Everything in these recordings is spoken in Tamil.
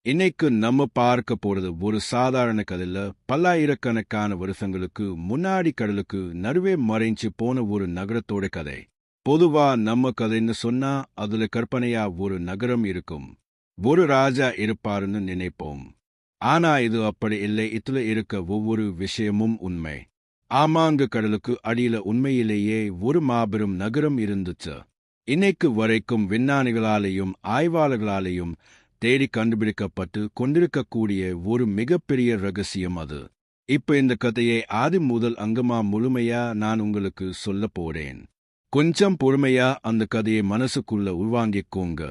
இன்னைக்கு நம்ம பார்க்க போறது ஒரு சாதாரண கதையில பல்லாயிரக்கணக்கான வருஷங்களுக்கு முன்னாடி கடலுக்கு நடுவே மறைஞ்சு போன ஒரு நகரத்தோட கதை. பொதுவா நம்ம கதைன்னு சொன்னா அதுல கற்பனையா ஒரு நகரம் இருக்கும், ஒரு ராஜா இருப்பாருன்னு நினைப்போம். ஆனா இது அப்படி இல்லை. இதுல இருக்க ஒவ்வொரு விஷயமும் உண்மை. ஆமாங்க, கடலுக்கு அடியில உண்மையிலேயே ஒரு மாபெரும் நகரம் இருந்துச்சு. இன்னைக்கு வரைக்கும் விஞ்ஞானிகளாலேயும் ஆய்வாளர்களாலேயும் தேடி கண்டுபிடிக்கப்பட்டு கொண்டிருக்கக்கூடிய ஒரு மிகப்பெரிய ரகசியம் அது. இப்ப இந்த கதையை ஆதி முதல் அங்கமா முழுமையா நான் உங்களுக்கு சொல்ல போறேன். கொஞ்சம் பொறுமையா அந்த கதையை மனசுக்குள்ள உள்வாங்கிக்கோங்க.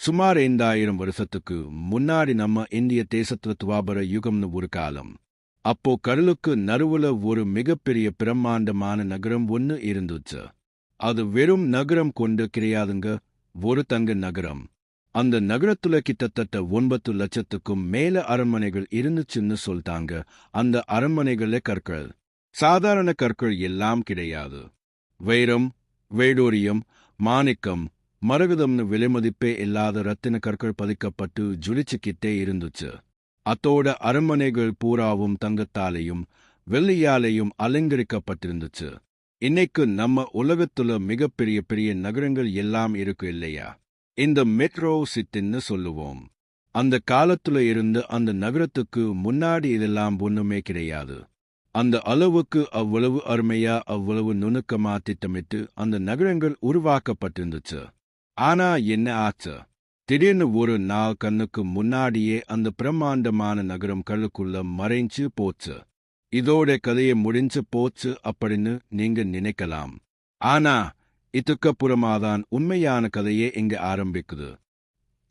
சுமார் 5000 வருஷத்துக்கு முன்னாடி நம்ம இந்திய தேசத்துல துவாபர யுகம்னு ஒரு காலம். அப்போ கடலுக்கு நடுவுல ஒரு மிகப்பெரிய பிரம்மாண்டமான நகரம் ஒன்னு இருந்துச்சு. அது வெறும் நகரம் கொண்டு கிடையாதுங்க, ஒரு தங்க நகரம். அந்த நகரத்துல கிட்டத்தட்ட 9 லட்சத்துக்கும் மேல அரண்மனைகள் இருந்துச்சுன்னு சொல்லிட்டாங்க. அந்த அரண்மனைகளே கற்கள், சாதாரண கற்கள் எல்லாம் கிடையாது. வைரம், வைடூரியம், மாணிக்கம், மரகதம்னு விலைமதிப்பே இல்லாத ரத்தின கற்கள் பதிக்கப்பட்டு ஜொலிச்சுக்கிட்டே இருந்துச்சு. அத்தோட அரண்மனைகள் பூராவும் தங்கத்தாலையும் வெள்ளியாலையும் அலங்கரிக்கப்பட்டிருந்துச்சு. இன்னைக்கு நம்ம உலகத்துல மிகப்பெரிய பெரிய நகரங்கள் எல்லாம் இருக்கு இல்லையா? இந்த மெட்ரோ சிட்டின்னு சொல்லுவோம். அந்த காலத்துல இருந்து அந்த நகரத்துக்கு முன்னாடி இதெல்லாம் ஒண்ணுமே கிடையாது. அந்த அளவுக்கு அவ்வளவு அருமையா அவ்வளவு நுணுக்கமா திட்டமிட்டு அந்த நகரங்கள் உருவாக்கப்பட்டிருந்துச்சு. ஆனா என்ன ஆச்சு? திடீர்னு ஒரு நாள் கண்ணுக்கு முன்னாடியே அந்த பிரம்மாண்டமான நகரம் கடலுக்குள்ள மறைஞ்சு போச்சு. இதோட கதையை முடிஞ்சு போச்சு அப்படின்னு நீங்க நினைக்கலாம். ஆனா இதுக்கப்புறமாதான் உண்மையான கதையே இங்க ஆரம்பிக்குது.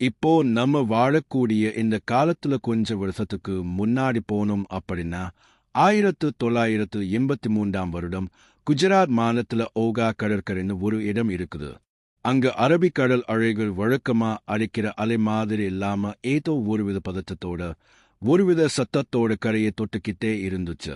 இப்போ நம்ம வாழக்கூடிய இந்த காலத்துல கொஞ்ச வருஷத்துக்கு முன்னாடி போனோம் அப்படின்னா 1983 வருடம் குஜராத் மாநிலத்துல ஓகா கடற்கரைன்னு ஒரு இடம் இருக்குது. அங்க அரபிக்கடல் அலைகள் வழக்கமா அடிக்கிற அலை மாதிரி இல்லாம ஏதோ ஒருவித பதற்றத்தோட ஒருவித சத்தத்தோட கரையை தொட்டுக்கிட்டே இருந்துச்சு.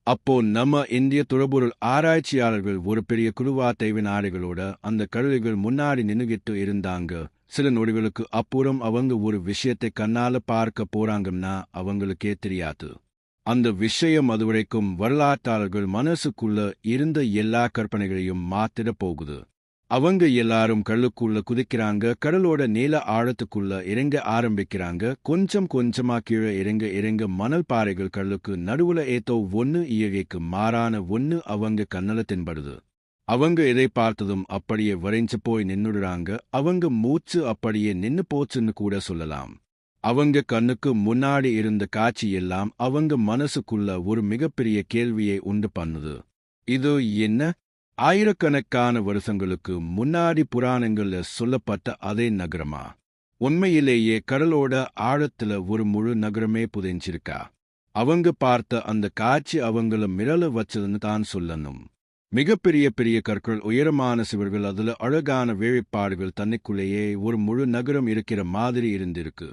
அப்போ நம்ம இந்திய துறைபொருள் ஆராய்ச்சியாளர்கள் ஒரு பெரிய குழுவா தெய்வ நாடுகளோட அந்த கடல்கள் முன்னாடி நின்னுகிட்டு இருந்தாங்க. சில நொடிகளுக்கு அப்புறம் அவங்க ஒரு விஷயத்தை கண்ணால பார்க்க போறாங்கன்னா அவங்களுக்கே தெரியாது. அந்த விஷயம் அதுவரைக்கும் வரலாற்றாளர்கள் மனசுக்குள்ள இருந்த எல்லா கற்பனைகளையும் மாத்திட போகுது. அவங்க எல்லாரும் கடலுக்குள்ள குதிக்கிறாங்க, கடலோட நீல ஆழத்துக்குள்ள இறங்க ஆரம்பிக்கிறாங்க. கொஞ்சம் கொஞ்சமா கீழே இறங்க மணல் பாறைகள் கடலுக்கு நடுவுல ஏதோ ஒன்னு இயற்கைக்கு மாறான ஒன்னு அவங்க கண்ணல தென்படுது. அவங்க இதை பார்த்ததும் அப்படியே வரைஞ்சு போய் நின்னுடுறாங்க. அவங்க மூச்சு அப்படியே நின்னு போச்சுன்னு கூட சொல்லலாம். அவங்க கண்ணுக்கு முன்னாடி இருந்த காட்சி எல்லாம் அவங்க மனசுக்குள்ள ஒரு மிகப்பெரிய கேள்வியை உண்டு பண்ணுது. இது என்ன? ஆயிரக்கணக்கான வருஷங்களுக்கு முன்னாடி புராணங்கள்ல சொல்லப்பட்ட அதே நகரமா? உண்மையிலேயே கடலோட ஆழத்துல ஒரு முழு நகரமே புதைஞ்சிருக்கா? அவங்க பார்த்த அந்த காட்சி அவங்கள மிரள வச்சதுன்னு தான் சொல்லணும். மிகப்பெரிய பெரிய கற்கள், உயரமான சிவர்கள், அதுல அழகான வேலைப்பாடுகள், தன்னைக்குள்ளேயே ஒரு முழு நகரம் இருக்கிற மாதிரி இருந்திருக்கு.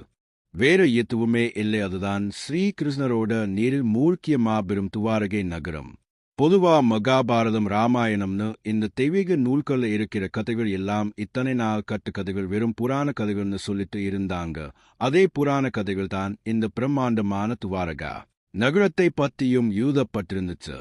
வேற எதுவுமே இல்லை. அதுதான் ஸ்ரீ கிருஷ்ணரோட நீரில் மூழ்கிய மாபெரும் துவாரகை நகரம். பொதுவா மகாபாரதம், ராமாயணம்னு இந்த தெய்வீக நூல்கள்ல இருக்கிற கதைகள் எல்லாம் இத்தனை நாள் கட்டு கதைகள், வெறும் புராண கதைகள்னு சொல்லிட்டு இருந்தாங்க. அதே புராண கதைகள் தான் இந்த பிரம்மாண்டமான துவாரகா நகரத்தை பத்தியும் யூதப்பட்டிருந்துச்சு.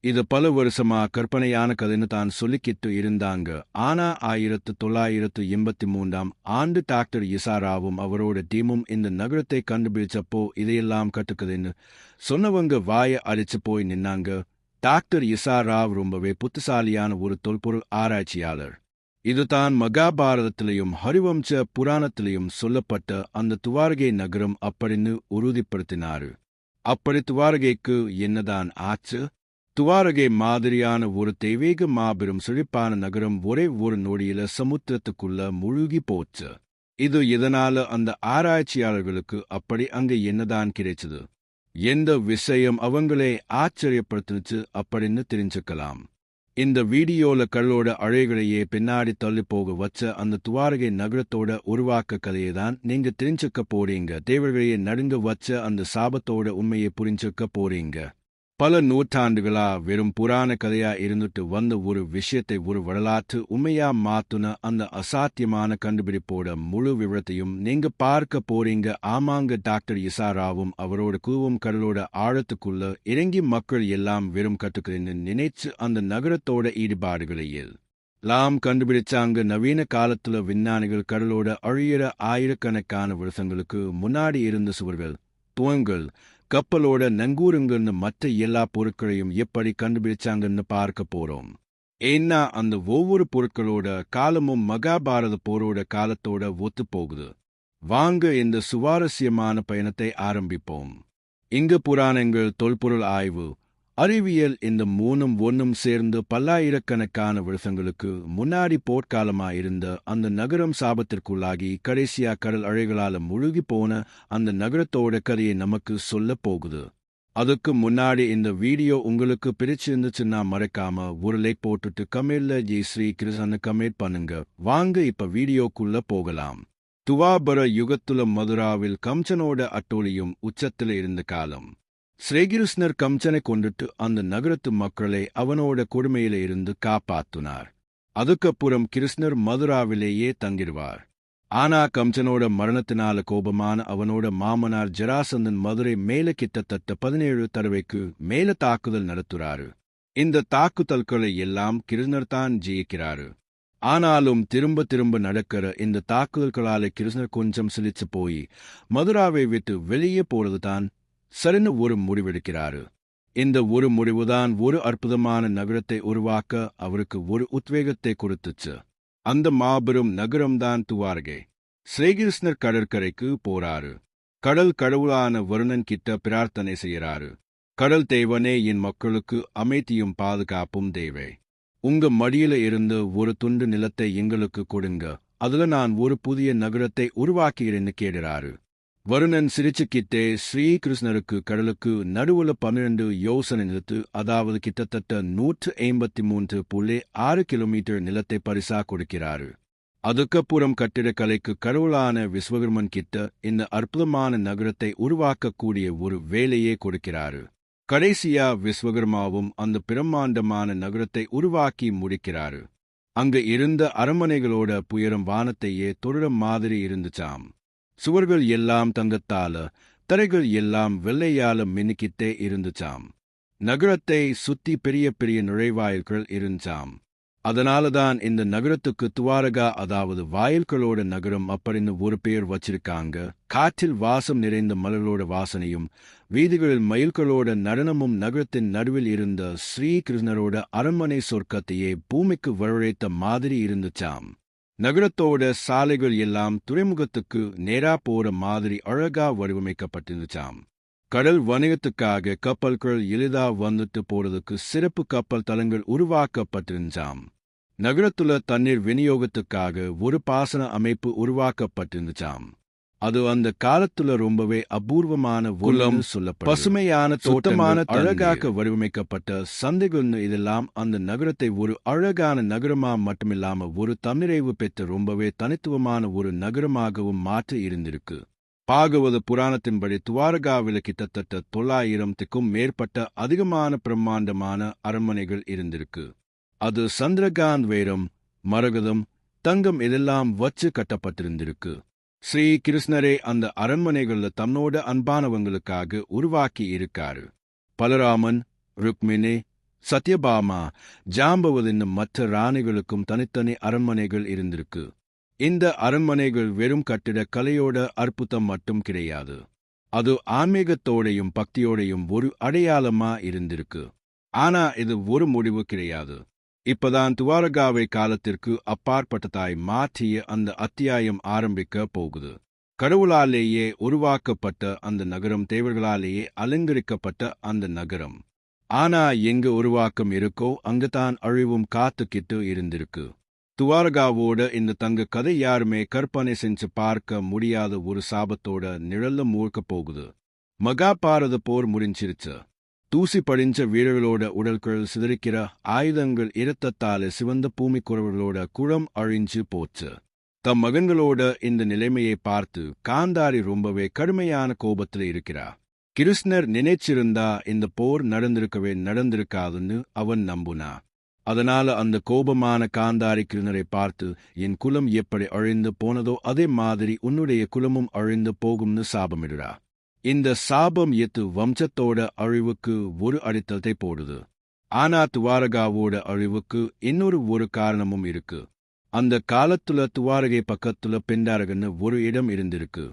இது பல வருஷமா கற்பனையான கதைன்னு தான் சொல்லிக்கிட்டு இருந்தாங்க. ஆனா 1983 டாக்டர் இசாராவும் அவரோட டீமும் இந்த நகரத்தை கண்டுபிடிச்சப்போ இதையெல்லாம் கட்டுக்கதைன்னு சொன்னவங்க வாய அடிச்சு போய் நின்னாங்க. டாக்டர் இசாராவ் ரொம்பவே புத்திசாலியான ஒரு தொல்பொருள் ஆராய்ச்சியாளர். இதுதான் மகாபாரதத்திலையும் ஹரிவம்ச புராணத்திலையும் சொல்லப்பட்ட அந்த துவாரகை நகரம் அப்படின்னு உறுதிப்படுத்தினாரு. அப்படி துவாரகைக்கு என்னதான் ஆச்சு? துவாரகை மாதிரியான ஒரு தெய்வீக மாபெரும் செழிப்பான நகரம் ஒரே ஒரு நொடியில சமுத்திரத்துக்குள்ள முழுகி போச்சு. இது இதனால அந்த ஆராய்ச்சியாளர்களுக்கு அப்படி அங்க என்னதான் கிடைச்சது, எந்த விஷயம் அவங்களே ஆச்சரியப்படுத்துச்சு அப்படின்னு தெரிஞ்சுக்கலாம். இந்த வீடியோல கடலோட அலைகளையே பின்னாடி தள்ளி போக வச்ச அந்த துவாரகை நகரத்தோட உருவாக்க கதையை தான் நீங்க தெரிஞ்சுக்க போறீங்க. தேவர்களையே நடுங்க வச்ச அந்த சாபத்தோட உண்மையை புரிஞ்சுக்க போறீங்க. பல நூற்றாண்டுகளா வெறும் புராண கதையா இருந்துட்டு வந்த ஒரு விஷயத்தை ஒரு வரலாற்று உண்மையா மாத்துன அந்த அசாத்தியமான கண்டுபிடிப்போட முழு விவரத்தையும் நீங்க பார்க்க போறீங்க. ஆமாங்க, டாக்டர் இசாராவும் அவரோட குழுவும் கடலோட ஆழத்துக்குள்ள இறங்கி மக்கள் எல்லாம் வெறும் கட்டுக்கிறேன்னு நினைச்சு அந்த நகரத்தோட ஈடுபாடுகளையில் லாம் கண்டுபிடிச்சாங்க. நவீன காலத்துல விஞ்ஞானிகள் கடலோட அழியிற ஆயிரக்கணக்கான வருஷங்களுக்கு முன்னாடி இருந்த சுவர்கள், தூண்கள், கப்பலோட நங்கூருங்கன்னு மற்ற எல்லா பொருட்களையும் எப்படி கண்டுபிடிச்சாங்கன்னு பார்க்க போறோம். ஏன்னா அந்த ஒவ்வொரு பொருட்களோட காலமும் மகாபாரத போரோட காலத்தோட ஒத்து போகுது. வாங்க இந்த சுவாரஸ்யமான பயணத்தை ஆரம்பிப்போம். இங்க புராணங்கள், தொல்பொருள் ஆய்வு, அறிவியல் இந்த மூணும் ஒன்றும் சேர்ந்து பல்லாயிரக்கணக்கான வருஷங்களுக்கு முன்னாடி போர்க்காலமாயிருந்த அந்த நகரம் சாபத்திற்குள்ளாகி கடைசியா கடல் அலைகளால முழுகி போன அந்த நகரத்தோட கதையை நமக்கு சொல்ல போகுது. அதுக்கு முன்னாடி இந்த வீடியோ உங்களுக்கு பிடிச்சிருந்துச்சுன்னா மறக்காம ஒரு லைக் போட்டுட்டு கமெண்ட்ல ஜெய் ஸ்ரீ கிருஷ்ணன்னு கமெண்ட் பண்ணுங்க. வாங்க இப்ப வீடியோக்குள்ள போகலாம். துவாபர யுகத்துல மதுராவில் கம்சனோட அட்டோலியும் உச்சத்துல இருந்த காலம். ஸ்ரீகிருஷ்ணர் கம்சனை கொண்டுட்டு அந்த நகரத்து மக்களை அவனோட கொடுமையில இருந்து காப்பாத்துனார். அதுக்கப்புறம் கிருஷ்ணர் மதுராவிலேயே தங்கிடுவார். ஆனா கம்சனோட மரணத்தினால கோபமான அவனோட மாமனார் ஜராசந்தன் மதுரை மேல கிட்டத்தட்ட 17 தடவைக்கு மேல தாக்குதல் நடத்துறாரு. இந்த தாக்குதல்களை எல்லாம் கிருஷ்ணர் தான் ஜெயிக்கிறாரு. ஆனாலும் திரும்ப திரும்ப நடக்கிற இந்த தாக்குதல்களால கிருஷ்ணர் கொஞ்சம் சிலிச்சு போய் மதுராவை விட்டு வெளியே போறது தான் சரின்னு ஒரு முடிவெடுக்கிறாரு. இந்த ஒரு முடிவுதான் ஒரு அற்புதமான நகரத்தை உருவாக்க அவருக்கு ஒரு உத்வேகத்தை கொடுத்துச்சு. அந்த மாபெரும் நகரம்தான் துவாரகை. ஸ்ரீகிருஷ்ணர் கடற்கரைக்கு போறாரு. கடல் கடவுளான வருணன் கிட்ட பிரார்த்தனை செய்யறாரு. கடல் தேவனே, என் மக்களுக்கு அமைதியும் பாதுகாப்பும் தேவை. உங்க மடியில இருந்து ஒரு துண்டு நிலத்தை எங்களுக்கு கொடுங்க, அதுல நான் ஒரு புதிய நகரத்தை உருவாக்குகிறேன்னு கேடுறாரு. வருணன் சிரிச்சுக்கிட்டே ஸ்ரீகிருஷ்ணருக்கு கடலுக்கு நடுவுல 12 யோசனை நிலத்து, அதாவது கிட்டத்தட்ட 153.6 கிலோமீட்டர் நிலத்தை பரிசா கொடுக்கிறாரு. அதுக்கப்புறம் கட்டிடக்கலைக்கு கடவுளான விஸ்வகர்மன் கிட்ட இந்த அற்புதமான நகரத்தை உருவாக்கக்கூடிய ஒரு வேலையே கொடுக்கிறாரு. கடைசியா விஸ்வகர்மாவும் அந்த பிரம்மாண்டமான நகரத்தை உருவாக்கி முடிக்கிறாரு. அங்க இருந்த அரண்மனைகளோட புயரம் வானத்தையே தொடுற மாதிரி இருந்துச்சாம். சுவர்கள் எல்லாம் தங்கத்தால, தரைகள் எல்லாம் வெள்ளையால மின்னிக்கிட்டே இருந்துச்சாம். நகரத்தை சுத்தி பெரிய பெரிய நுழைவாயில்கள் இருந்துச்சாம். அதனாலதான் இந்த நகரத்துக்கு துவாரகா, அதாவது வாயில்களோட நகரம் அப்படின்னு ஒரு பெயர் வச்சிருக்காங்க. காற்றில் வாசம் நிறைந்த மலர்களோட வாசனையும் வீதிகளில் மயில்களோட நடனமும் நகரத்தின் நடுவில் இருந்த ஸ்ரீகிருஷ்ணரோட அரண்மனை சொர்க்கத்தையே பூமிக்கு வரவழைத்த மாதிரி இருந்துச்சாம். நகரத்தோட சாலைகள் எல்லாம் துறைமுகத்துக்கு நேரா போற மாதிரி அழகா வடிவமைக்கப்பட்டிருந்துச்சாம். கடல் வணிகத்துக்காக கப்பல்கள் எளிதா வந்துட்டு போறதுக்கு சிறப்பு கப்பல் தளங்கள் உருவாக்கப்பட்டிருந்துச்சாம். நகரத்துல தண்ணீர் விநியோகத்துக்காக ஒரு பாசன அமைப்பு உருவாக்கப்பட்டிருந்துச்சாம். அது அந்த காலத்துல ரொம்பவே அபூர்வமான உலம் சொல்லப்படும் பசுமையான தோட்டமான அழகாக வடிவமைக்கப்பட்ட சந்தைகள்னு இதெல்லாம் அந்த நகரத்தை ஒரு அழகான நகரமா மட்டுமில்லாம ஒரு தன்னிறைவு பெற்ற ரொம்பவே தனித்துவமான ஒரு நகரமாகவும் மாற்றி இருந்திருக்கு. பாகவத புராணத்தின்படி துவாரகாவில் கிட்டத்தட்ட 900க்கும் மேற்பட்ட அதிகமான பிரம்மாண்டமான அரண்மனைகள் இருந்திருக்கு. அது சந்திரகாந்த் வைரம், மரகதம், தங்கம் இதெல்லாம் வச்சு கட்டப்பட்டிருந்திருக்கு. ஸ்ரீ கிருஷ்ணரே அந்த அரண்மனைகள்ல தன்னோட அன்பானவங்களுக்காக உருவாக்கி இருக்காரு. பலராமன், ருக்மிணி, சத்யபாமா, ஜாம்பவதின் மற்ற ராணிகளுக்கும் தனித்தனி அரண்மனைகள் இருந்திருக்கு. இந்த அரண்மனைகள் வெறும் கட்டிட கலையோட அற்புதம் மட்டும் கிடையாது, அது ஆன்மீகத்தோடையும் பக்தியோடையும் ஒரு அடையாளமா இருந்திருக்கு. ஆனா இது ஒரு முடிவு கிடையாது. இப்பதான் துவாரகாவை காலத்திற்கு அப்பாற்பட்டதாய் மாற்றிய அந்த அத்தியாயம் ஆரம்பிக்க போகுது. கடவுளாலேயே உருவாக்கப்பட்ட அந்த நகரம், தேவர்களாலேயே அலங்கரிக்கப்பட்ட அந்த நகரம். ஆனா எங்க உருவாக்கம் இருக்கோ அங்குதான் அழிவும் காத்துக்கிட்டு இருந்திருக்கு. துவாரகாவோட இந்த தங்க கதை யாருமே கற்பனை செஞ்சு பார்க்க முடியாத ஒரு சாபத்தோட நிழல்ல மூழ்க போகுது. மகாபாரத போர் முடிஞ்சிருச்சு. தூசி படிஞ்ச வீரர்களோட உடல்கள் சிதறிக்கிற ஆயுதங்கள் இரத்தத்தால சிவந்த பூமி குறவர்களோட குளம் அழிஞ்சு போச்சு. தம் மகன்களோட இந்த நிலைமையை பார்த்து காந்தாரி ரொம்பவே கடுமையான கோபத்தில் இருக்கிறார். கிருஷ்ணர் நினைச்சிருந்தா இந்த போர் நடந்திருக்காதுன்னு அவன் நம்புனா. அதனால அந்த கோபமான காந்தாரி கிருஷ்ணரை பார்த்து, என் குலம் எப்படி அழிந்து போனதோ அதே மாதிரி உன்னுடைய குலமும் அழிந்து போகும்னு சாபமிடுறா. இந்த சாபம் வம்சத்தோட அழிவுக்கு ஒரு அடித்தளத்தை போடுது. ஆனா துவாரகாவோட அழிவுக்கு இன்னொரு காரணமும் இருக்கு. அந்த காலத்துல துவாரகை பக்கத்துல பெண்டாரகன்னு ஒரு இடம் இருந்திருக்கு.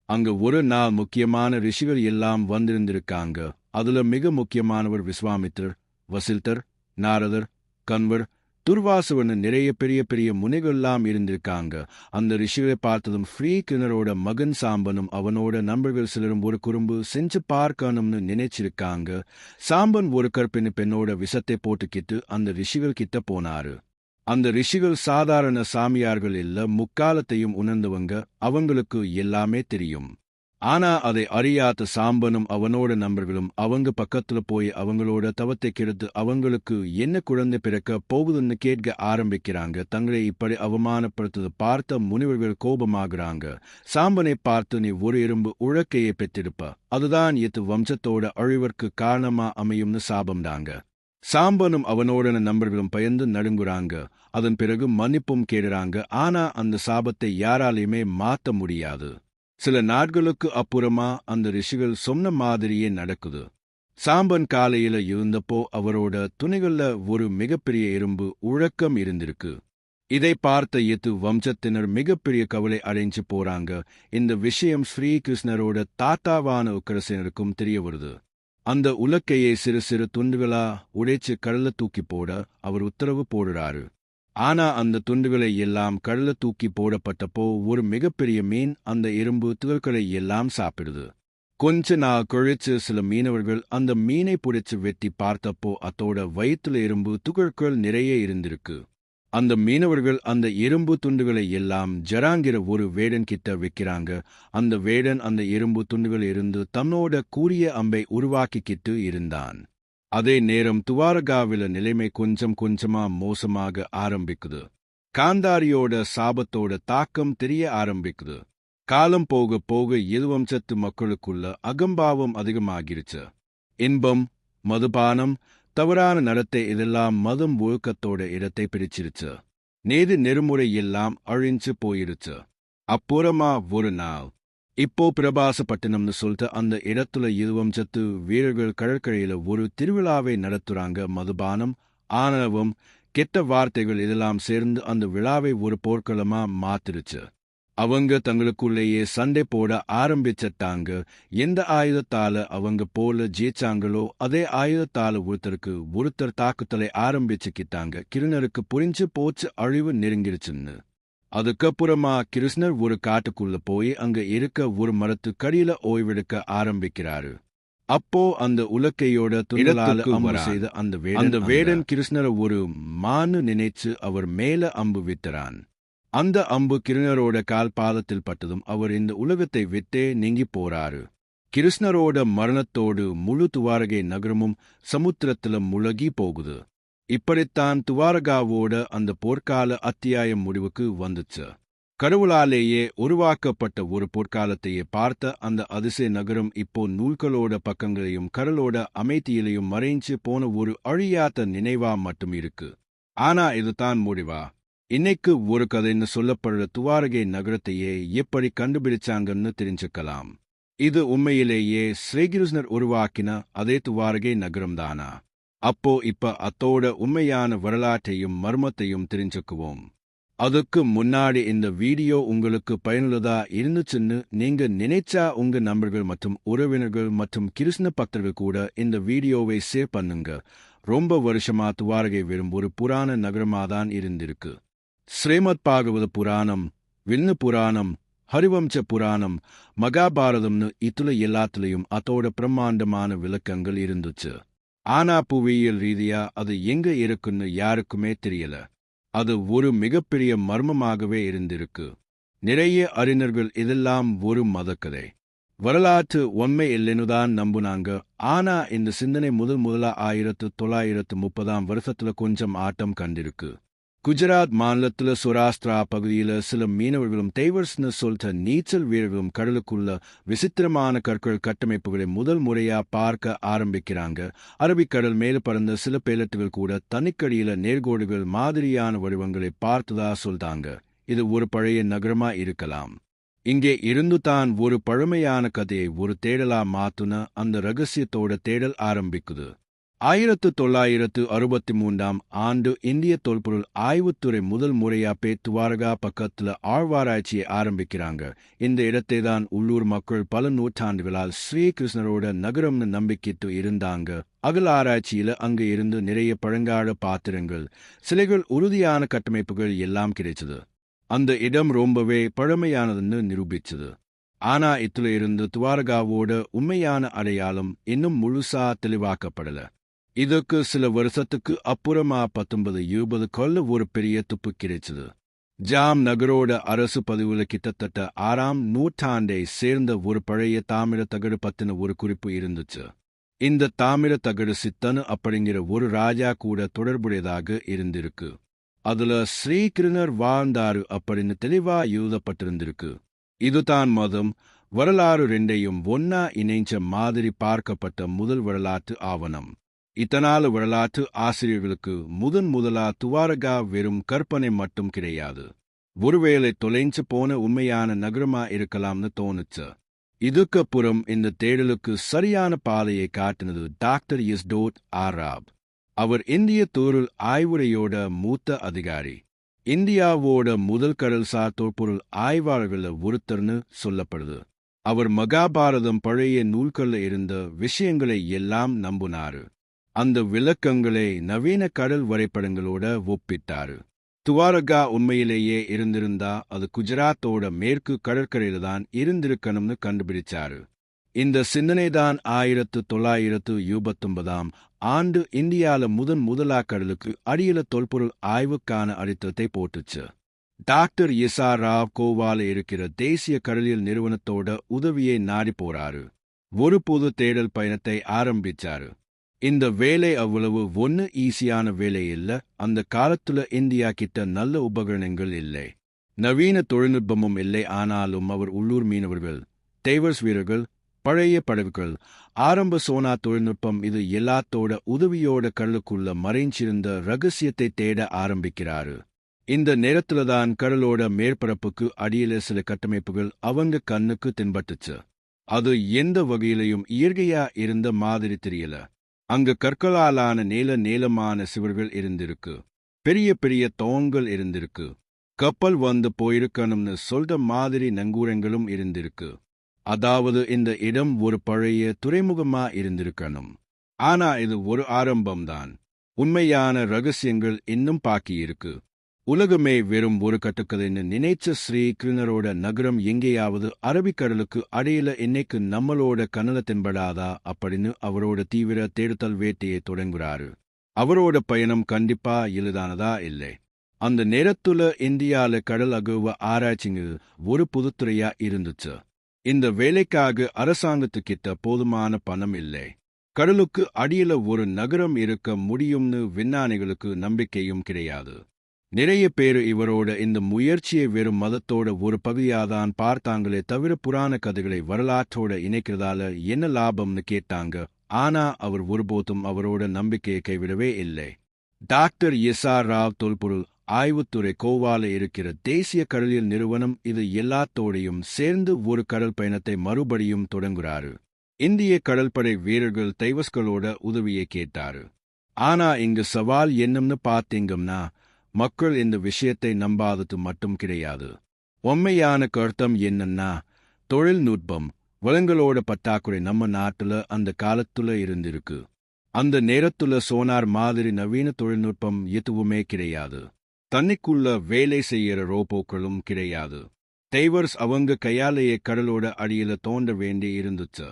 அங்க ஒரு நாள் முக்கியமான ரிஷிகள் எல்லாம் வந்திருந்திருக்காங்க. அதுல மிக முக்கியமானவர் விஸ்வாமித்திரர், வசில்தர், நாரதர், கன்வர், துர்வாசவன் நிறைய பெரிய பெரிய முனிகள்லாம் இருந்திருக்காங்க. அந்த ரிஷிகளை பார்த்ததும் கிருஷ்ணரோட மகன் சாம்பனும் அவனோட நண்பர்கள் சிலரும் ஒரு குறும்பு செஞ்சு பார்க்கணும்னு நினைச்சிருக்காங்க. சாம்பன் ஒரு கற்பிணி பெண்ணோட விஷத்தை போட்டுக்கிட்டு அந்த ரிஷிகள் கிட்ட போனாரு. அந்த ரிஷிகள் சாதாரண சாமியார்கள் இல்ல, முக்காலத்தையும் உணர்ந்தவங்க. அவங்களுக்கு எல்லாமே தெரியும். ஆனா அதை அறியாத சாம்பனும் அவனோட நண்பர்களும் அவங்க பக்கத்துல போய் அவங்களோட தவத்தை கெடுத்து அவங்களுக்கு என்ன குழந்தை பிறக்க போகுதுன்னு கேட்க ஆரம்பிக்கிறாங்க. தங்களை இப்படி அவமானப்படுத்தது பார்த்த முனிவர்கள் கோபமாகறாங்க. சாம்பனை பார்த்து, நீ ஒரு இரும்பு உழக்கையை பெற்றிருப்ப, அதுதான் வம்சத்தோட அழிவிற்கு காரணமா அமையும்னு சாபம்தாங்க. சாம்பனும் அவனோட நண்பர்களும் பயந்து நடுங்குறாங்க. அதன் பிறகு மன்னிப்பும் கேடுறாங்க. ஆனா அந்த சாபத்தை யாராலையுமே மாத்த முடியாது. சில நாட்களுக்கு அப்புறமா அந்த ரிஷிகள் சொன்ன மாதிரியே நடக்குது. சாம்பன் காலையில இருந்தப்போ அவரோட துணிகள்ல ஒரு மிகப்பெரிய இரும்பு உழக்கம் இருந்திருக்கு. இதை பார்த்த வம்சத்தினர் மிகப்பெரிய கவலை அடைஞ்சு போறாங்க. இந்த விஷயம் ஸ்ரீகிருஷ்ணரோட தாத்தாவான உக்கிரசேனருக்கும் தெரிய வருது. அந்த உலக்கையை சிறு சிறு துண்டுகளா உடைச்சு கடல்ல தூக்கி போட அவர் உத்தரவு போடுறாரு. ஆனா அந்த துண்டுகளை எல்லாம் கடல்ல தூக்கி போடப்பட்டப்போ ஒரு மிகப்பெரிய மீன் அந்த இரும்பு துகள்களை எல்லாம் சாப்பிடுது. கொஞ்ச நாள் கழிச்சு சில மீனவர்கள் அந்த மீனை பிடிச்சு வெட்டி பார்த்தப்போ அதோட வயிற்றுல இரும்பு துகள்கள் நிறைய இருந்திருக்கு. அந்த மீனவர்கள் அந்த இரும்பு துண்டுகளை எல்லாம் ஜராங்கிற ஒரு வேடன் கிட்ட வைக்கிறாங்க. அந்த வேடன் அந்த இரும்பு துண்டுகள் இருந்து தன்னோட கூரிய அம்பை உருவாக்கிக்கிட்டு இருந்தான். அதே நேரம் துவாரகாவில நிலைமை கொஞ்சம் கொஞ்சமா மோசமாக ஆரம்பிக்குது. காந்தாரியோட சாபத்தோட தாக்கம் தெரிய ஆரம்பிக்குது. காலம் போக போக வம்சத்து மக்களுக்குள்ள அகம்பாவம் அதிகமாகிருச்சு. இன்பம், மதுபானம், தவறான நடத்தை இதெல்லாம் மதம் ஒழுக்கத்தோட இடத்தை பிடிச்சிருச்சு. நேது நெருமுறை எல்லாம் அழிஞ்சு போயிருச்சு. அப்புறமா ஒரு நாள் இப்போ பிரபாசப்பட்டினம்னு சொல்லிட்டு அந்த இடத்துல வம்சத்து வீரர்கள் கடற்கரையில ஒரு திருவிழாவை நடத்துறாங்க. மதுபானம், ஆணவம், கெட்ட வார்த்தைகள் இதெல்லாம் சேர்ந்து அந்த விழாவை ஒரு போர்க்களமா மாத்திருச்சு. அவங்க தங்களுக்குள்ளேயே சண்டை போட ஆரம்பிச்சிட்டாங்க. எந்த ஆயுதத்தால அவங்க போல ஜெயிச்சாங்களோ அதே ஆயுதத்தால ஒருத்தர் தாக்குதலை ஆரம்பிச்சுக்கிட்டாங்க. கிருஷ்ணருக்கு புரிஞ்சு போச்சு அழிவு நெருங்கிருச்சுன்னு. அதுக்கப்புறமா கிருஷ்ணர் ஒரு காட்டுக்குள்ள போய் அங்க இருக்க ஒரு மரத்து கடியில ஓய்வெடுக்க ஆரம்பிக்கிறாரு. அப்போ அந்த உலக்கையோட துணிகளால அம்பு செய்த அந்த வேடன் கிருஷ்ணரை ஒரு மானு நினைச்சு அவர் மேல அம்பு விட்டுறான். அந்த அம்பு கிருஷ்ணரோட கால் பாதத்தில் பட்டதும் அவர் இந்த உலகத்தை விட்டே நீங்கி போறாரு. கிருஷ்ணரோட மரணத்தோடு முழு துவாரகை நகரமும் சமுத்திரத்துல முழுகி போகுது. இப்படித்தான் துவாரகாவோட அந்த போர்க்கால அத்தியாயம் முடிவுக்கு வந்துச்சு. கடவுளாலேயே உருவாக்கப்பட்ட ஒரு பொற்காலத்தையே பார்த்த அந்த அதிசய நகரம் இப்போ நூல்களோட பக்கங்களையும் கடலோட அமைதியிலையும் மறைஞ்சு போன ஒரு அழியாத நினைவா மட்டும் இருக்கு. ஆனா இதுதான் முடிவா? இன்னைக்கு ஒரு கதைன்னு சொல்லப்படுற துவாரகை நகரத்தையே எப்படி கண்டுபிடிச்சாங்கன்னு தெரிஞ்சுக்கலாம். இது உண்மையிலேயே ஸ்ரீகிருஷ்ணர் உருவாக்கின அதே துவாரகை நகரம்தானா? அப்போ இப்ப அத்தோட உண்மையான வரலாற்றையும் மர்மத்தையும் தெரிஞ்சுக்குவோம். அதுக்கு முன்னாடி இந்த வீடியோ உங்களுக்கு பயனுள்ளதா இருந்துச்சுன்னு நீங்க நினைச்சா உங்க நண்பர்கள் மற்றும் உறவினர்கள் மற்றும் கிருஷ்ண பக்தர்கள் கூட இந்த வீடியோவை ஷேர் பண்ணுங்க. ரொம்ப வருஷமா துவாரகை வெறும் ஒரு புராண நகரமாதான் இருந்திருக்கு. ஸ்ரீமத் பாகவத புராணம், விஷ்ணு புராணம், ஹரிவம்ச புராணம், மகாபாரதம்னு இதுல எல்லாத்துலயும் அதோட பிரம்மாண்டமான விளக்கங்கள் இருந்துச்சு. ஆனா புவியியல் ரீதியா அது எங்க இருக்குன்னு யாருக்குமே தெரியல. அது ஒரு மிகப்பெரிய மர்மமாகவே இருந்திருக்கு. நிறைய அறிஞர்கள் இதெல்லாம் ஒரு மதக்கதை, வரலாற்று உண்மை இல்லைன்னுதான் நம்புனாங்க. ஆனா இந்த சிந்தனை முதலா 1930 வருஷத்துல கொஞ்சம் ஆட்டம் கண்டிருக்கு. குஜராத் மாநிலத்துல சௌராஷ்டிரா பகுதியில சில மீனவர்களும் டைவர்ஸ்னு சொல்லிட்ட நீச்சல் வீரர்களும் கடலுக்குள்ள விசித்திரமான கற்கள் கட்டமைப்புகளை முதல் முறையா பார்க்க ஆரம்பிக்கிறாங்க. அரபிக்கடல் மேல பறந்த சில பேலட்டுகள் கூட தனிக்கடியில நேர்கோடுகள் மாதிரியான வடிவங்களை பார்த்ததா சொல்றாங்க. இது ஒரு பழைய நகரமா இருக்கலாம். இங்கே இருந்து தான் ஒரு பழமையான கதையை ஒரு தேடலா மாத்துன அந்த ரகசியத்தோட தேடல் ஆரம்பிக்குது. 1963 ஆண்டு இந்திய தொல்பொருள் ஆய்வுத்துறை முதல் முறையா துவாரகா பக்கத்துல ஆழ்வாராய்ச்சியை ஆரம்பிக்கிறாங்க. இந்த இடத்தை தான் உள்ளூர் மக்கள் பல நூற்றாண்டுகளால் ஸ்ரீகிருஷ்ணரோட நகரம்னு நம்பிக்கிட்டு இருந்தாங்க. அகல் ஆராய்ச்சியில அங்க இருந்து நிறைய பழங்கால பாத்திரங்கள், சிலைகள், உறுதியான கட்டமைப்புகள் எல்லாம் கிடைச்சது. அந்த இடம் ரொம்பவே பழமையானதுன்னு நிரூபிச்சது. ஆனா இதுல இருந்து துவாரகாவோட உண்மையான அடையாளம் இன்னும் முழுசா தெளிவாக்கப்படல. இதுக்கு சில வருஷத்துக்கு அப்புறமா 1920 கொல்ல ஒரு பெரிய துப்பு கிடைச்சது. ஜாம் நகரோட அரசு பதிவுல கிட்டத்தட்ட 6ஆம் நூற்றாண்டை சேர்ந்த ஒரு பழைய தாமிர தகடு பத்தின ஒரு குறிப்பு இருந்துச்சு. இந்த தாமிர தகடு சித்தனு அப்படிங்கிற ஒரு ராஜா கூட தொடர்புடையதாக இருந்திருக்கு. அதுல ஸ்ரீகிருஷ்ணர் வாழ்ந்தாரு அப்படின்னு தெளிவா எழுதப்பட்டிருந்திருக்கு. இதுதான் மதம் வரலாறு ரெண்டையும் ஒன்னா இணைஞ்ச மாதிரி பார்க்கப்பட்ட முதல் வரலாற்று ஆவணம். இதனால வரலாற்று ஆசிரியர்களுக்கு முதலா துவாரகா வெறும் கற்பனை மட்டும் கிடையாது, ஒருவேளை தொலைஞ்சு போன உண்மையான நகரமா இருக்கலாம்னு தோணுச்சு. இதுக்கப்புறம் இந்த தேடலுக்கு சரியான பாதையை காட்டினது டாக்டர் எஸ். ஆராப். அவர் இந்திய தொழில் ஆய்வுரையோட மூத்த அதிகாரி. இந்தியாவோட முதல் கடல்சார் தொல்பொருள் ஆய்வாளர்கள ஒருத்தர்னு சொல்லப்படுது. அவர் மகாபாரதம் பழைய நூல்கள்ல இருந்த விஷயங்களை எல்லாம் நம்பினாரு. அந்த விளக்கங்களை நவீன கடல் வரைபடங்களோட ஒப்பிட்டாரு. துவாரகா உண்மையிலேயே இருந்திருந்தா அது குஜராத்தோட மேற்கு கடற்கரையில தான் இருந்திருக்கணும்னு கண்டுபிடிச்சாரு. இந்த சிந்தனைதான் 1929 ஆண்டு இந்தியால முதலா கடலுக்கு அடியில தொல்பொருள் ஆய்வுக்கான அடித்தளத்தை போட்டுச்சு. Doctor S. ஆர். ராவ் கோவால இருக்கிற தேசிய கடலியல் நிறுவனத்தோட உதவியை நாடி போறாரு. ஒரு பொது தேடல் பயணத்தை ஆரம்பிச்சாரு. இந்த வேலை அவ்வளவு ஈஸியான வேலை இல்ல. அந்த காலத்துல இந்தியா கிட்ட நல்ல உபகரணங்கள் இல்லை, நவீன தொழில்நுட்பமும் இல்லை. ஆனாலும் அவர் உள்ளூர் மீனவர்கள், டைவர்ஸ் வீரர்கள், பழைய படகுகள், ஆரம்ப சோனா தொழில்நுட்பம், இது எல்லாத்தோட உதவியோட கடலுக்குள்ள மறைஞ்சிருந்த ரகசியத்தை தேட ஆரம்பிக்கிறாரு. இந்த நேரத்துலதான் கடலோட மேற்பரப்புக்கு அடியில சில கட்டமைப்புகள் அவங்க கண்ணுக்கு தென்பட்டுச்சு. அது எந்த வகையிலையும் இயற்கையா இருந்த மாதிரி தெரியல. அங்கு கற்களாலான நீளமான சிவர்கள் இருந்திருக்கு, பெரிய பெரிய தோண்கள் இருந்திருக்கு, கப்பல் வந்து போயிருக்கணும்னு சொல்ற மாதிரி நங்கூரங்களும் இருந்திருக்கு. அதாவது இந்த இடம் ஒரு பழைய துறைமுகமா இருந்திருக்கணும். ஆனா இது ஒரு ஆரம்பம்தான். உண்மையான ரகசியங்கள் இன்னும் பாக்கியிருக்கு. உலகமே வெறும் ஒரு கட்டுக்கதைன்னு நினைச்ச ஸ்ரீகிருஷ்ணரோட நகரம் எங்கேயாவது அரபிக்கடலுக்கு அடையில இன்னைக்கு நம்மளோட கனல தென்படாதா அப்படின்னு அவரோட தீவிர தேடுதல் வேட்டையை தொடங்குறாரு. அவரோட பயணம் கண்டிப்பா எளிதானதா இல்லை. அந்த நேரத்துல இந்தியால கடல் அகழ்வு ஆராய்ச்சிங்க ஒரு புதுத்துறையா இருந்துச்சு. இந்த வேலைக்காக அரசாங்கத்துக்கிட்ட போதுமான பணம் இல்லை. கடலுக்கு அடியில ஒரு நகரம் இருக்க முடியும்னு விஞ்ஞானிகளுக்கு நம்பிக்கையும் கிடையாது. நிறைய பேர் இவரோட இந்த முயற்சியை வெறும் மதத்தோட ஒரு பகுதியாதான் பார்த்தாங்களே தவிர புராண கதைகளை வரலாற்றோட இணைக்கிறதால என்ன லாபம்னு கேட்டாங்க. ஆனா அவர் ஒருபோதும் அவரோட நம்பிக்கையை கைவிடவே இல்லை. Doctor S. ஆர். ராவ் தொல்பொருள் ஆய்வுத்துறை கோவால இருக்கிற தேசிய கடலியல் நிறுவனம் இது எல்லாத்தோடையும் சேர்ந்து ஒரு கடல் பயணத்தை மறுபடியும் தொடங்குறாரு. இந்திய கடற்படை வீரர்கள் டைவர்ஸ்களோட உதவியை கேட்டாரு. ஆனா இங்கு சவால் என்னம்னு பார்த்தீங்கன்னா, மக்கள் இந்த விஷயத்தை நம்பாதது மட்டும் கிடையாது. உண்மையான கருத்தம் என்னன்னா, தொழில்நுட்பம் வளங்களோட பற்றாக்குறை நம்ம நாட்டுல அந்த காலத்துல இருந்திருக்கு. அந்த நேரத்துல சோனார் மாதிரி நவீன தொழில்நுட்பம் எதுவுமே கிடையாது. தண்ணிக்குள்ள வேலை செய்யற ரோபோக்களும் கிடையாது. டைவர்ஸ் அவங்க கையாலேயே கடலோட அடியில தோண்ட வேண்டி இருந்துச்சு.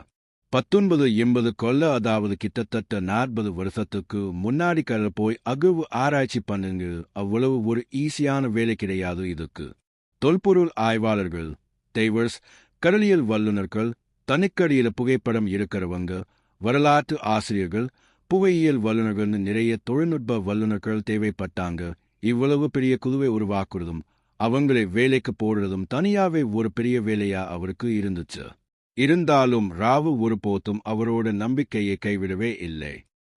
1980 கொல்ல, அதாவது கிட்டத்தட்ட 40 வருஷத்துக்கு முன்னாடி கடல் போய் அகழ்வு ஆராய்ச்சி பண்ணுங்க. அவ்வளவு ஒரு ஈஸியான வேலை கிடையாது இதுக்கு. தொல்பொருள் ஆய்வாளர்கள், டைவர்ஸ், கடலியல் வல்லுநர்கள், தனிக்கடியில புகைப்படம் இருக்கிறவங்க, வரலாற்று ஆசிரியர்கள், புவியியல் வல்லுநர்கள்னு நிறைய தொழில்நுட்ப வல்லுநர்கள் தேவைப்பட்டாங்க. இவ்வளவு பெரிய குழுவை உருவாக்குறதும் அவங்களை வேலைக்கு போடுறதும் தனியாவே ஒரு பெரிய வேலையா அவருக்கு இருந்துச்சு. இருந்தாலும் ராவு ஒருபோதும் அவரோட நம்பிக்கையை கைவிடவே இல்லை.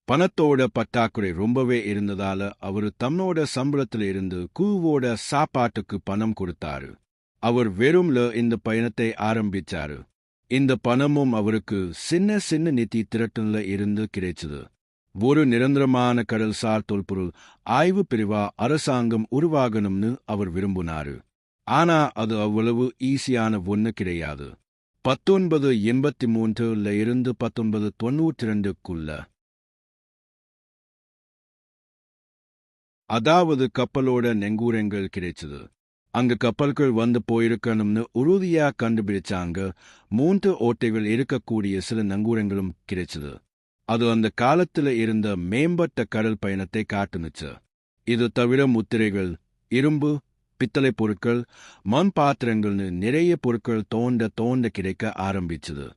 பணத்தோட பற்றாக்குறை ரொம்பவே இருந்ததால அவரு தன்னோட சம்பளத்துல இருந்து குழுவோட சாப்பாட்டுக்கு பணம் கொடுத்தாரு. அவர் வெறும்ல இந்த பயணத்தை ஆரம்பிச்சாரு. இந்த பணமும் அவருக்கு சின்ன சின்ன நிதி திரட்டல இருந்து கிடைச்சது. ஒரு நிரந்தரமான கடல்சார் தொல்பொருள் ஆய்வு பிரிவா அரசாங்கம் உருவாகணும்னு அவர் விரும்பினாரு. ஆனா அது அவ்வளவு ஈஸியான ஒண்ணு கிடையாது. 1983 இருந்து 1992க்குள்ள, அதாவது கப்பலோட நெங்கூரங்கள் கிடைச்சது. அங்க கப்பல்கள் வந்து போயிருக்கணும்னு உறுதியா கண்டுபிடிச்சாங்க. 3 ஓட்டைகள் இருக்கக்கூடிய சில நங்கூரங்களும் கிடைச்சது. அது அந்த காலத்துல இருந்த மேம்பட்ட கடல் பயணத்தை காட்டுனுச்சு. இது தவிர முத்திரைகள், இரும்பு, பித்தளை பொருட்கள், மண் பாத்திரங்கள்னு நிறைய பொருட்கள் தோண்ட கிடைக்க ஆரம்பிச்சது.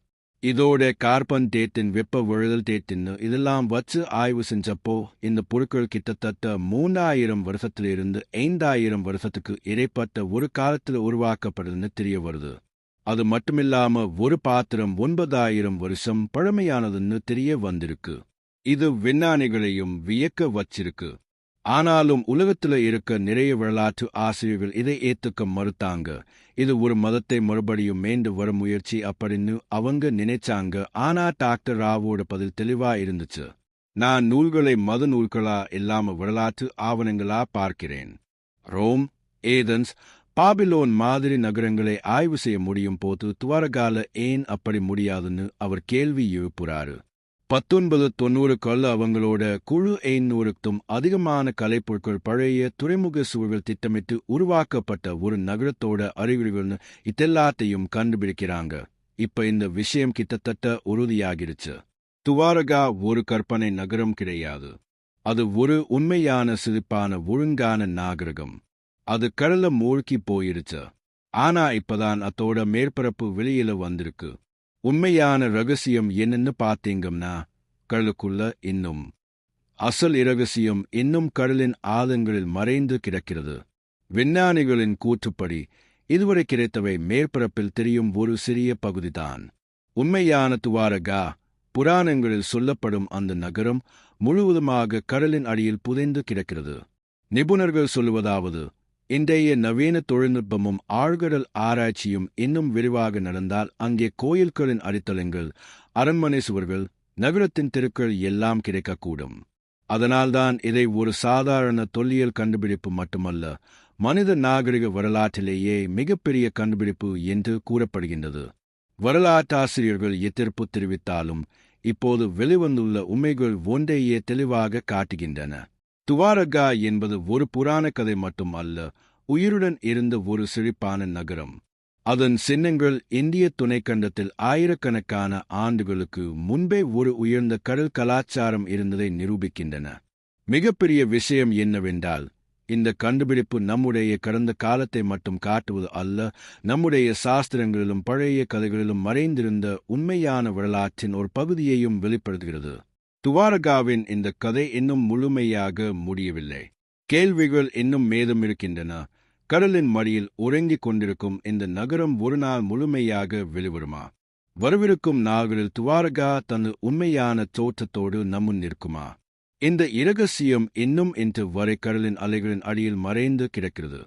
இதோட கார்பன் டேட்டின், வெப்ப விழுதல் டேட்டின்னு இதெல்லாம் வச்சு ஆய்வு செஞ்சப்போ இந்த பொருட்கள் கிட்டத்தட்ட 3000 வருஷத்திலிருந்து 5000 வருஷத்துக்கு இடைப்பட்ட ஒரு காலத்தில் உருவாக்கப்படுதுன்னு தெரிய வருது. அது மட்டுமில்லாம ஒரு பாத்திரம் 9000 வருஷம் பழமையானதுன்னு தெரிய வந்திருக்கு. இது விஞ்ஞானிகளையும் வியக்க வச்சிருக்கு. ஆனாலும் உலகத்துல இருக்க நிறைய வரலாற்று ஆசிரியர்கள் இதை ஏத்துக்க மறுத்தாங்க. இது ஒரு மதத்தை மறுபடியும் மேண்டு வர முயற்சி அப்படின்னு அவங்க நினைச்சாங்க. ஆனா டாக்டர் ராவோட பதில் தெளிவா இருந்துச்சு. நான் நூல்களை மத நூல்களா இல்லாம வரலாற்று ஆவணங்களா பார்க்கிறேன். ரோம், ஏதென்ஸ், பாபிலோன் மாதிரி நகரங்களை ஆய்வு செய்ய முடியும் போது துவாரகால ஏன் அப்படி முடியாதுன்னு அவர் கேள்வி எழுப்புறாரு. 1990க்குள்ள அவங்களோட குழு 500க்கும் அதிகமான கலைப்பொருட்கள் பழைய துறைமுக சூழல் திட்டமிட்டு உருவாக்கப்பட்ட ஒரு நகரத்தோட அறிகுறிகள்னு இதெல்லாத்தையும் கண்டுபிடிக்கிறாங்க. இப்ப இந்த விஷயம் கிட்டத்தட்ட உறுதியாகிருச்சு. துவாரகா ஒரு கற்பனை நகரம் கிடையாது. அது ஒரு உண்மையான சிரிப்பான ஒழுங்கான நாகரிகம். அது கடல்ல மூழ்கி போயிருச்சு. ஆனா இப்பதான் அதோட மேற்பரப்பு வெளியில வந்திருக்கு. உண்மையான ரகசியம் என்னன்னு பார்த்தீங்கன்னா, கடலுக்குள்ள இன்னும் அசல் இரகசியம் இன்னும் கடலின் ஆழங்களில் மறைந்து கிடக்கிறது. விஞ்ஞானிகளின் கூற்றுப்படி இதுவரை கிடைத்தவை மேற்பரப்பில் தெரியும் ஒரு சிறிய பகுதிதான். உண்மையான துவாரகா, புராணங்களில் சொல்லப்படும் அந்த நகரம் முழுவதுமாக கடலின் அடியில் புதைந்து கிடக்கிறது. நிபுணர்கள் சொல்லுவதாவது, இன்றைய நவீன தொழில்நுட்பமும் ஆழ்கடல் ஆராய்ச்சியும் இன்னும் விரிவாக நடந்தால் அங்கே கோயில்களின் அடித்தளங்கள், அரண்மனை சுவர்கள், நகரத்தின் தெருக்கள் எல்லாம் கிடைக்கக்கூடும். அதனால்தான் இதை ஒரு சாதாரண தொல்லியல் கண்டுபிடிப்பு மட்டுமல்ல, மனித நாகரிக வரலாற்றிலேயே மிகப்பெரிய கண்டுபிடிப்பு என்று கூறப்படுகின்றது. வரலாற்றாசிரியர்கள் எதிர்ப்பு தெரிவித்தாலும் இப்போது வெளிவந்துள்ள உண்மைகள் ஒன்றையே தெளிவாக காட்டுகின்றன. துவாரகா என்பது ஒரு புராண கதை மட்டும் அல்ல, உயிருடன் இருந்த ஒரு செழிப்பான நகரம். அதன் சின்னங்கள் இந்திய துணைக்கண்டத்தில் ஆயிரக்கணக்கான ஆண்டுகளுக்கு முன்பே ஒரு உயர்ந்த கடல் கலாச்சாரம் இருந்ததை நிரூபிக்கின்றன. மிகப்பெரிய விஷயம் என்னவென்றால், இந்த கண்டுபிடிப்பு நம்முடைய கடந்த காலத்தை மட்டும் காட்டுவது அல்ல, நம்முடைய சாஸ்திரங்களிலும் பழைய கதைகளிலும் மறைந்திருந்த உண்மையான வரலாற்றின் ஒரு பகுதியையும் வெளிப்படுத்துகிறது. துவாரகாவின் இந்த கதை இன்னும் முழுமையாக முடியவில்லை. கேள்விகள் இன்னும் மேலும் இருக்கின்றன. கடலின் மடியில் உறங்கிக் கொண்டிருக்கும் இந்த நகரம் ஒரு நாள் முழுமையாக வெளிவருமா? வரவிருக்கும் நாள்களில் துவாரகா தன் உண்மையான தோற்றத்தோடு நம்முன் நிற்குமா? இந்த இரகசியம் இன்னும் இன்று வரை கடலின் அலைகளின் அடியில் மறைந்து கிடக்கிறது.